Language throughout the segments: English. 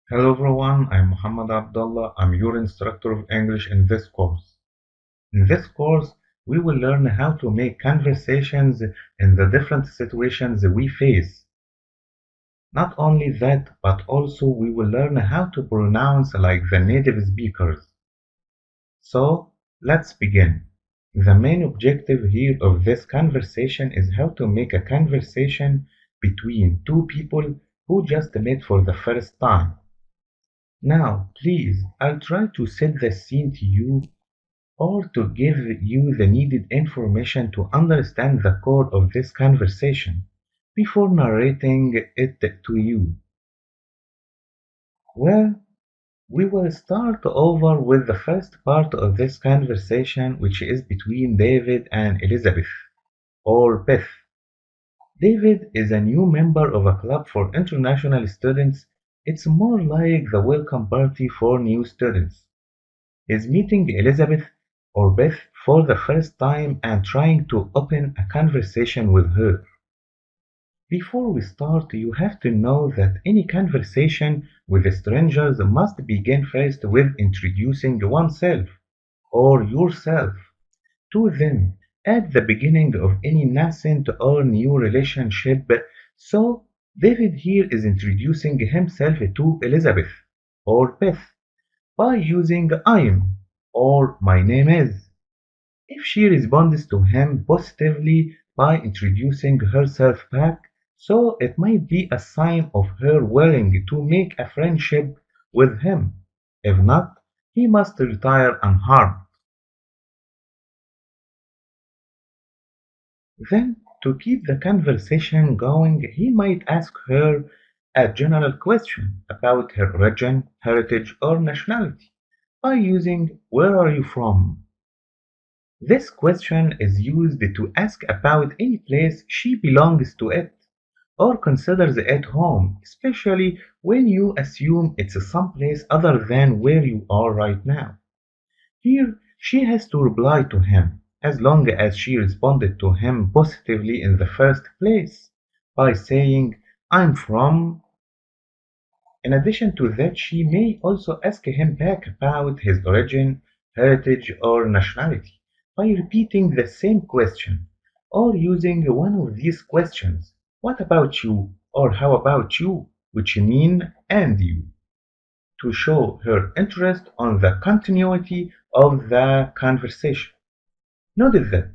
Hello everyone, I'm Muhammad Abdullah. I'm your instructor of English in this course. In this course, we will learn how to make conversations in the different situations we face. Not only that, but also we will learn how to pronounce like the native speakers. So, let's begin. The main objective here of this conversation is how to make a conversation between two people who just met for the first time. Now, please, I'll try to set the scene to you or to give you the needed information to understand the core of this conversation before narrating it to you. Well, we will start over with the first part of this conversation, which is between David and Elizabeth, or Beth. David is a new member of a club for international students. It's more like the welcome party for new students. Is meeting Elizabeth or Beth for the first time and trying to open a conversation with her. Before we start, you have to know that any conversation with strangers must begin first with introducing oneself or yourself to them at the beginning of any nascent or new relationship. So, David here is introducing himself to Elizabeth or Beth by using I'm or my name is. If she responds to him positively by introducing herself back, so it might be a sign of her willing to make a friendship with him. If not, he must retire unharmed. Then, to keep the conversation going, he might ask her a general question about her origin, heritage, or nationality by using where are you from? This question is used to ask about any place she belongs to it or considers it home, especially when you assume it's someplace other than where you are right now. Here, she has to reply to him, as long as she responded to him positively in the first place, by saying, I'm from. In addition to that, she may also ask him back about his origin, heritage, or nationality by repeating the same question or using one of these questions, what about you or how about you, which mean and you, to show her interest on the continuity of the conversation. Notice that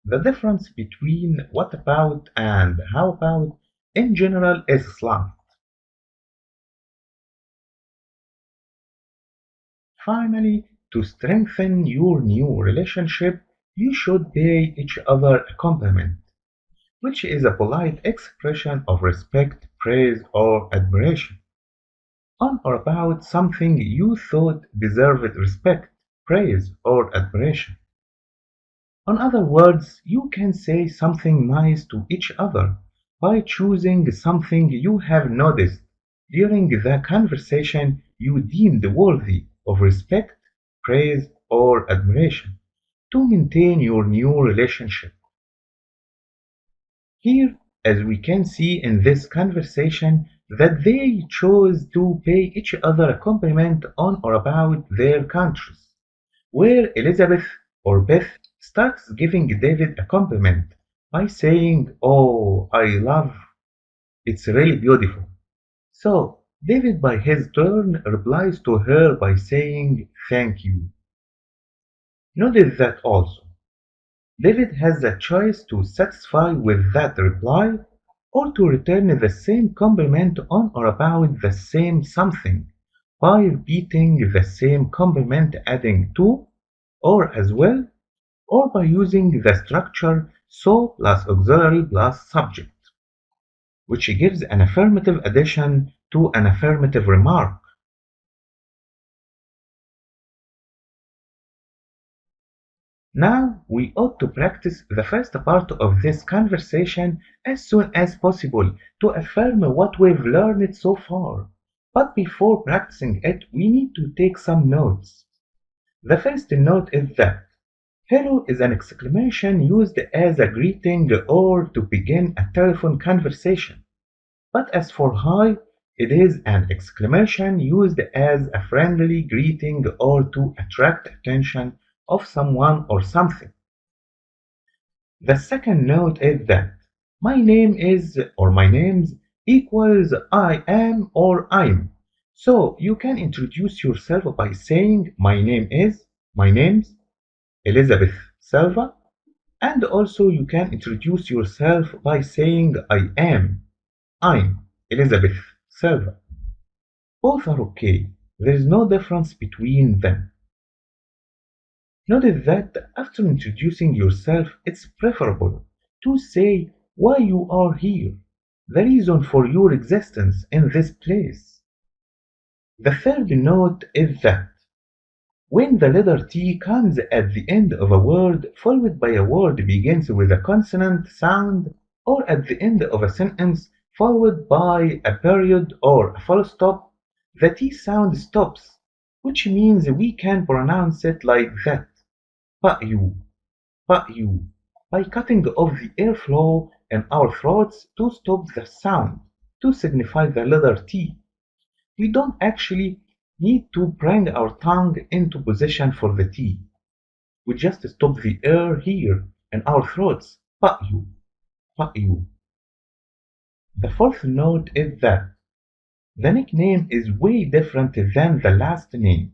the difference between what about and how about in general is slight. Finally, to strengthen your new relationship, you should pay each other a compliment, which is a polite expression of respect, praise, or admiration, on or about something you thought deserved respect, praise, or admiration. In other words, you can say something nice to each other by choosing something you have noticed during the conversation you deemed worthy of respect, praise, or admiration to maintain your new relationship. Here, as we can see in this conversation, that they chose to pay each other a compliment on or about their countries, where Elizabeth or Beth starts giving David a compliment by saying, oh, I love, it's really beautiful. So, David by his turn replies to her by saying, thank you. Notice that also. David has the choice to satisfy with that reply or to return the same compliment on or about the same something by repeating the same compliment adding to or as well or by using the structure so plus auxiliary plus subject, which gives an affirmative addition to an affirmative remark. Now we ought to practice the first part of this conversation as soon as possible to affirm what we've learned so far. But before practicing it, we need to take some notes. The first note is that hello is an exclamation used as a greeting or to begin a telephone conversation. But as for hi, It is an exclamation used as a friendly greeting or to attract attention of someone or something. The second note is that my name is or my name's equals I am or I'm. So you can introduce yourself by saying my name's Elizabeth Silva, and also you can introduce yourself by saying I'm Elizabeth Silva. Both are okay. There is no difference between them. Notice that after introducing yourself, it's preferable to say why you are here, the reason for your existence in this place. The third note is that when the letter T comes at the end of a word, followed by a word begins with a consonant sound, or at the end of a sentence, followed by a period or a full stop, the T sound stops, which means we can pronounce it like that. But you, by cutting off the airflow in our throats to stop the sound, to signify the letter T. We don't actually need to bring our tongue into position for the T. We just stop the air here in our throats. But you. The fourth note is that the nickname is way different than the last name.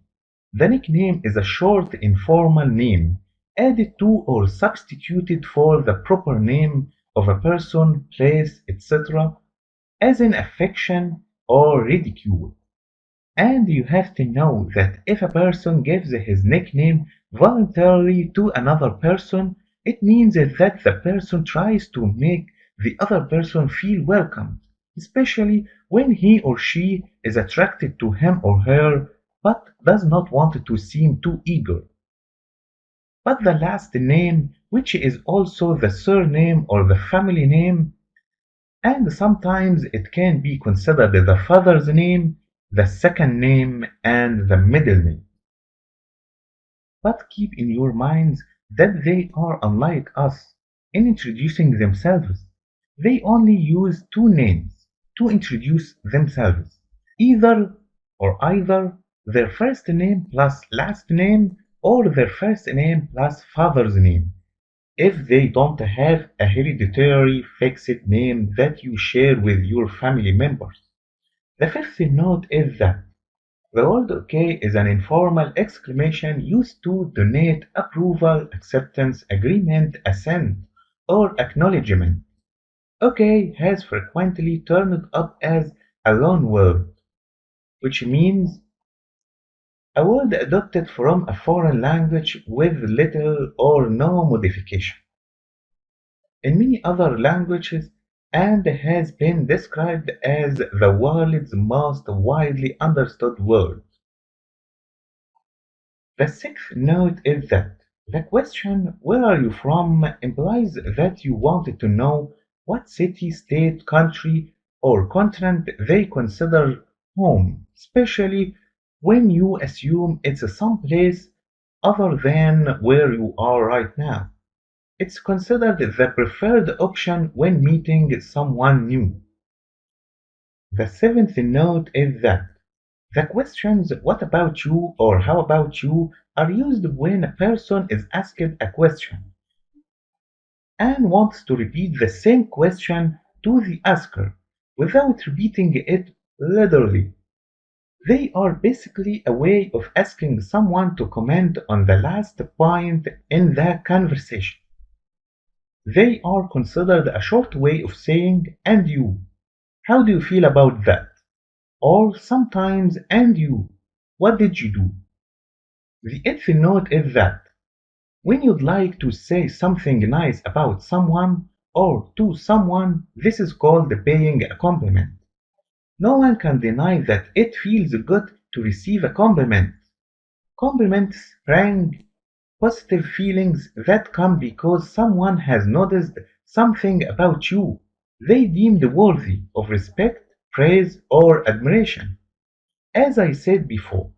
The nickname is a short informal name added to or substituted for the proper name of a person, place, etc., as in affection or ridicule. And you have to know that if a person gives his nickname voluntarily to another person, it means that the person tries to make the other person feel welcome, especially when he or she is attracted to him or her but does not want to seem too eager. But the last name, which is also the surname or the family name, and sometimes it can be considered the father's name, the second name, and the middle name. But keep in your minds that they are unlike us in introducing themselves. They only use two names to introduce themselves, either their first name plus last name or their first name plus father's name, if they don't have a hereditary fixed name that you share with your family members. The fifth note is that the word OK is an informal exclamation used to denote approval, acceptance, agreement, assent, or acknowledgement. OK has frequently turned up as a loan word, which means a word adopted from a foreign language with little or no modification in many other languages and has been described as the world's most widely understood word. The sixth note is that the question "Where are you from?" implies that you wanted to know what city, state, country, or continent they consider home, especially when you assume it's some place other than where you are right now. It's considered the preferred option when meeting someone new. The seventh note is that the questions "What about you?" or "How about you?" are used when a person is asked a question and wants to repeat the same question to the asker without repeating it literally. They are basically a way of asking someone to comment on the last point in the conversation. They are considered a short way of saying "and you? How do you feel about that?" or sometimes "and you? What did you do?" The eighth note is that when you'd like to say something nice about someone or to someone, this is called paying a compliment. No one can deny that it feels good to receive a compliment. Compliments bring positive feelings that come because someone has noticed something about you they deemed worthy of respect, praise, or admiration. As I said before,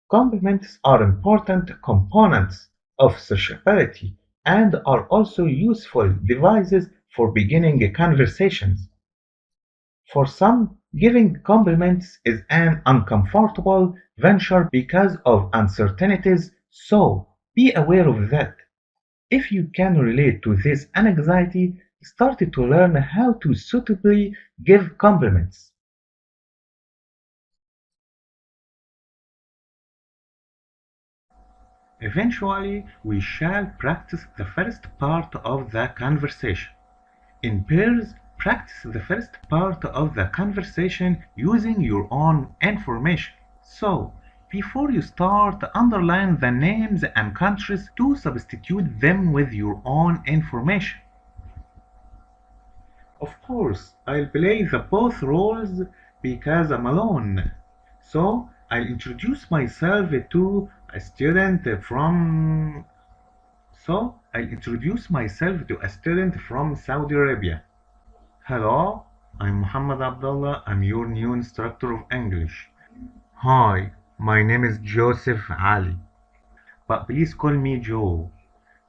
compliments are important components of sociability and are also useful devices for beginning conversations. For some, Giving compliments is an uncomfortable venture because of uncertainties, so be aware of that. If you can relate to this anxiety, start to learn how to suitably give compliments. Eventually, we shall practice the first part of the conversation. In pairs, practice the first part of the conversation using your own information. So, before you start, underline the names and countries to substitute them with your own information. Of course, I'll play the both roles because I'm alone. So, I'll introduce myself to a student from Saudi Arabia. Hello, I'm Muhammad Abdullah. I'm your new instructor of English. Hi, my name is Joseph Ali, but please call me Joe.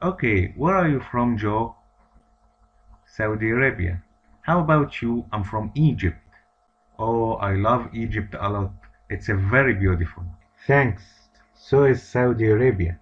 Okay, where are you from, Joe? Saudi Arabia. How about you? I'm from Egypt. Oh, I love Egypt a lot. It's very beautiful. Thanks. So is Saudi Arabia.